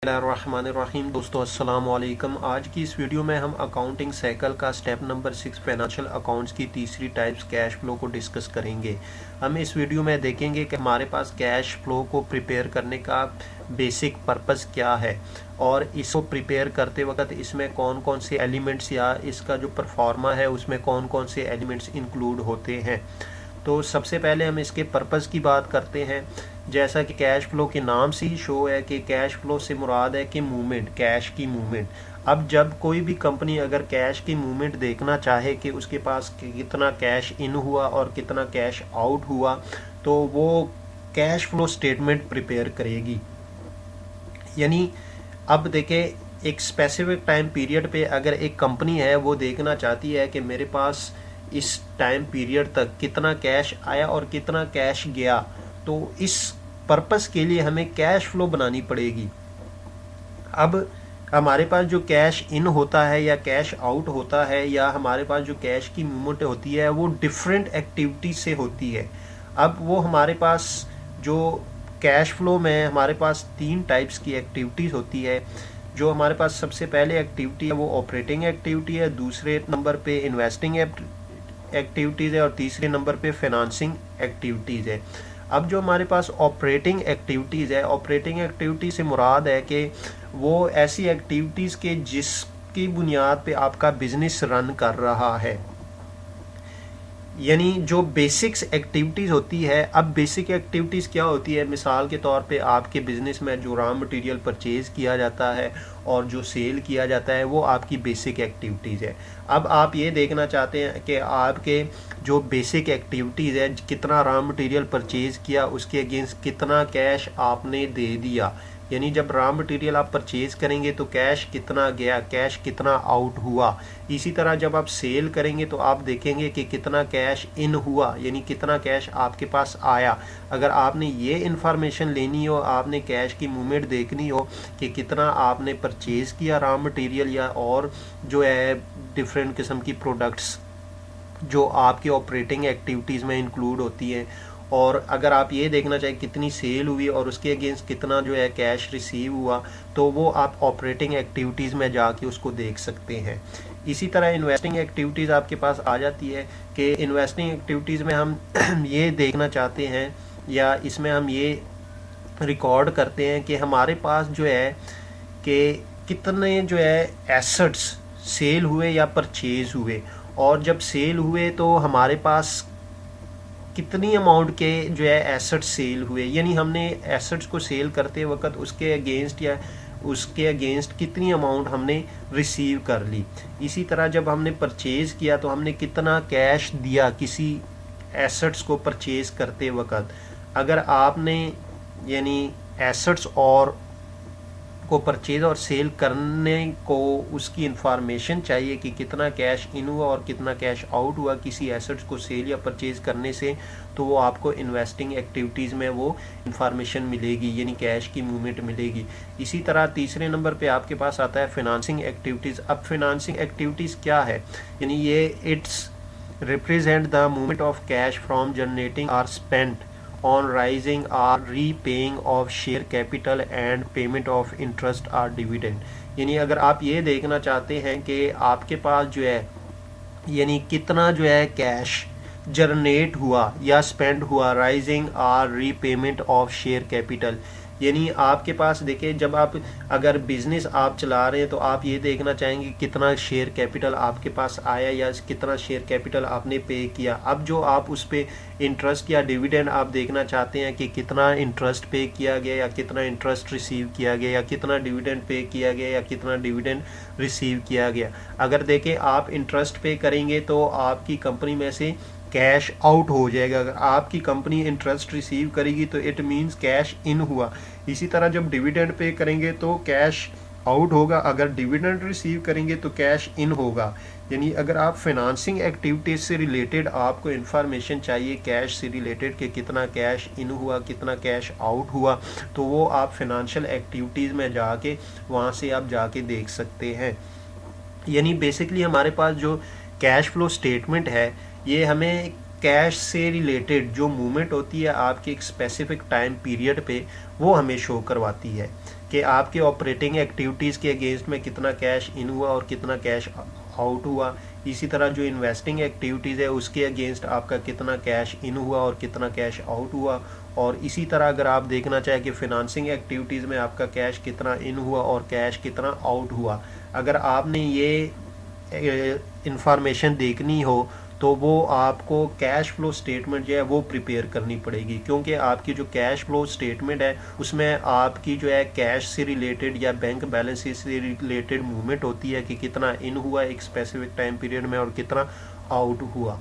बिस्मिल्लाहिर्रहमानिर्रहीम। दोस्तों अस्सलाम वालेकुम। आज की इस वीडियो में हम अकाउंटिंग साइकिल का स्टेप नंबर 6 फाइनेंशियल अकाउंट्स की तीसरी टाइप्स कैश फ्लो को डिस्कस करेंगे। हम इस वीडियो में देखेंगे कि हमारे पास कैश फ्लो को प्रिपेयर करने का बेसिक पर्पस क्या है और इसको प्रिपेयर करते वक्त इसमें कौन कौन से एलिमेंट्स या इसका जो परफॉर्मा है उसमें कौन कौन से एलिमेंट्स इंक्लूड होते हैं। तो सबसे पहले हम इसके पर्पस की बात करते हैं। जैसा कि कैश फ्लो के नाम से ही शो है कि कैश फ्लो से मुराद है कि मूवमेंट, कैश की मूवमेंट। अब जब कोई भी कंपनी अगर कैश की मूवमेंट देखना चाहे कि उसके पास कितना कैश इन हुआ और कितना कैश आउट हुआ, तो वो कैश फ्लो स्टेटमेंट प्रिपेयर करेगी। यानी अब देखें, एक स्पेसिफिक टाइम पीरियड पे अगर एक कंपनी है वो देखना चाहती है कि मेरे पास इस टाइम पीरियड तक कितना कैश आया और कितना कैश गया, तो इस पर्पस के लिए हमें कैश फ्लो बनानी पड़ेगी। अब हमारे पास जो कैश इन होता है या कैश आउट होता है या हमारे पास जो कैश की मूवमेंट होती है वो डिफरेंट एक्टिविटी से होती है। अब वो हमारे पास जो कैश फ्लो में हमारे पास 3 टाइप्स की एक्टिविटीज़ होती है। जो हमारे पास सबसे पहले एक्टिविटी है वो ऑपरेटिंग एक्टिविटी है, दूसरे नंबर पे इन्वेस्टिंग एक्टिविटीज़ है और तीसरे नंबर पे फाइनेंसिंग एक्टिविटीज़ है। अब जो हमारे पास ऑपरेटिंग एक्टिविटीज़ है, ऑपरेटिंग एक्टिविटी से मुराद है कि वो ऐसी एक्टिविटीज़ के जिसकी बुनियाद पे आपका बिजनेस रन कर रहा है। यानी जो बेसिक्स एक्टिविटीज़ होती है। अब बेसिक एक्टिविटीज़ क्या होती है? मिसाल के तौर पे आपके बिज़नेस में जो रॉ मटेरियल परचेज़ किया जाता है और जो सेल किया जाता है वो आपकी बेसिक एक्टिविटीज़ है। अब आप ये देखना चाहते हैं कि आपके जो बेसिक एक्टिविटीज़ है, कितना रॉ मटेरियल परचेज़ किया, उसके अगेंस्ट कितना कैश आपने दे दिया। यानी जब रॉ मटेरियल आप परचेज़ करेंगे तो कैश कितना गया, कैश कितना आउट हुआ। इसी तरह जब आप सेल करेंगे तो आप देखेंगे कि कितना कैश इन हुआ, यानी कितना कैश आपके पास आया। अगर आपने ये इन्फॉर्मेशन लेनी हो, आपने कैश की मूवमेंट देखनी हो कि कितना आपने परचेज़ किया रॉ मटेरियल या और जो है डिफरेंट किस्म की प्रोडक्ट्स जो आपकी ऑपरेटिंग एक्टिविटीज़ में इंक्लूड होती हैं, और अगर आप ये देखना चाहें कितनी सेल हुई और उसके अगेंस्ट कितना जो है कैश रिसीव हुआ, तो वो आप ऑपरेटिंग एक्टिविटीज़ में जाके उसको देख सकते हैं। इसी तरह इन्वेस्टिंग एक्टिविटीज़ आपके पास आ जाती है कि इन्वेस्टिंग एक्टिविटीज़ में हम ये देखना चाहते हैं या इसमें हम ये रिकॉर्ड करते हैं कि हमारे पास जो है कि कितने जो है एसेट्स सेल हुए या परचेज़ हुए, और जब सेल हुए तो हमारे पास कितनी अमाउंट के जो है एसेट्स सेल हुए। यानी हमने एसेट्स को सेल करते वक्त उसके अगेंस्ट या उसके अगेंस्ट कितनी अमाउंट हमने रिसीव कर ली। इसी तरह जब हमने परचेज़ किया तो हमने कितना कैश दिया किसी एसेट्स को परचेज़ करते वक्त। अगर आपने यानी एसेट्स और को परचेज और सेल करने को उसकी इंफॉर्मेशन चाहिए कि कितना कैश इन हुआ और कितना कैश आउट हुआ किसी एसेट्स को सेल या परचेज करने से, तो वो आपको इन्वेस्टिंग एक्टिविटीज़ में वो इंफॉर्मेशन मिलेगी, यानी कैश की मूवमेंट मिलेगी। इसी तरह तीसरे नंबर पे आपके पास आता है फाइनेंसिंग एक्टिविटीज़। अब फाइनेंसिंग एक्टिविटीज़ क्या है? यानी ये it's represent the movement of cash from generating or spent on rising or repaying of share capital and payment of interest or dividend। यानी अगर आप ये देखना चाहते हैं कि आपके पास जो है यानी कितना जो है कैश जनरेट हुआ या स्पेंड हुआ, राइजिंग और रीपेमेंट ऑफ शेयर कैपिटल। यानी आपके पास देखिए, जब आप अगर बिजनेस आप चला रहे हैं तो आप ये देखना चाहेंगे कितना शेयर कैपिटल आपके पास आया या कितना शेयर कैपिटल आपने पे किया। अब जो आप उस पर इंटरेस्ट या डिविडेंड आप देखना चाहते हैं कि कितना इंटरेस्ट पे किया गया या कितना इंटरेस्ट रिसीव किया गया या कितना डिविडेंड पे किया गया या कितना डिविडेंड रिसीव किया गया। अगर देखें आप इंटरेस्ट पे करेंगे तो आपकी कंपनी में से कैश आउट हो जाएगा। अगर आपकी कंपनी इंटरेस्ट रिसीव करेगी तो इट मींस कैश इन हुआ। इसी तरह जब डिविडेंड पे करेंगे तो कैश आउट होगा, अगर डिविडेंड रिसीव करेंगे तो कैश इन होगा। यानी अगर आप फाइनेंसिंग एक्टिविटीज़ से रिलेटेड आपको इन्फॉर्मेशन चाहिए कैश से रिलेटेड कि कितना कैश इन हुआ कितना कैश आउट हुआ, तो वो आप फाइनेंशियल एक्टिविटीज़ में जाके वहाँ से आप जाके देख सकते हैं। यानी बेसिकली हमारे पास जो कैश फ्लो स्टेटमेंट है ये हमें कैश से रिलेटेड जो मूवमेंट होती है आपके एक स्पेसिफिक टाइम पीरियड पे वो हमें शो करवाती है कि आपके ऑपरेटिंग एक्टिविटीज़ के अगेंस्ट में कितना कैश इन हुआ और कितना कैश आउट हुआ। इसी तरह जो इन्वेस्टिंग एक्टिविटीज़ है उसके अगेंस्ट आपका कितना कैश इन हुआ और कितना कैश आउट हुआ। और इसी तरह अगर आप देखना चाहें कि फिनांसिंग एक्टिविटीज़ में आपका कैश कितना इन हुआ और कैश कितना आउट हुआ, अगर आपने ये इंफॉर्मेशन देखनी हो तो वो आपको कैश फ्लो स्टेटमेंट जो है वो प्रिपेयर करनी पड़ेगी, क्योंकि आपकी जो कैश फ्लो स्टेटमेंट है उसमें आपकी जो है कैश से रिलेटेड या बैंक बैलेंस से रिलेटेड मूवमेंट होती है कि कितना इन हुआ एक स्पेसिफिक टाइम पीरियड में और कितना आउट हुआ।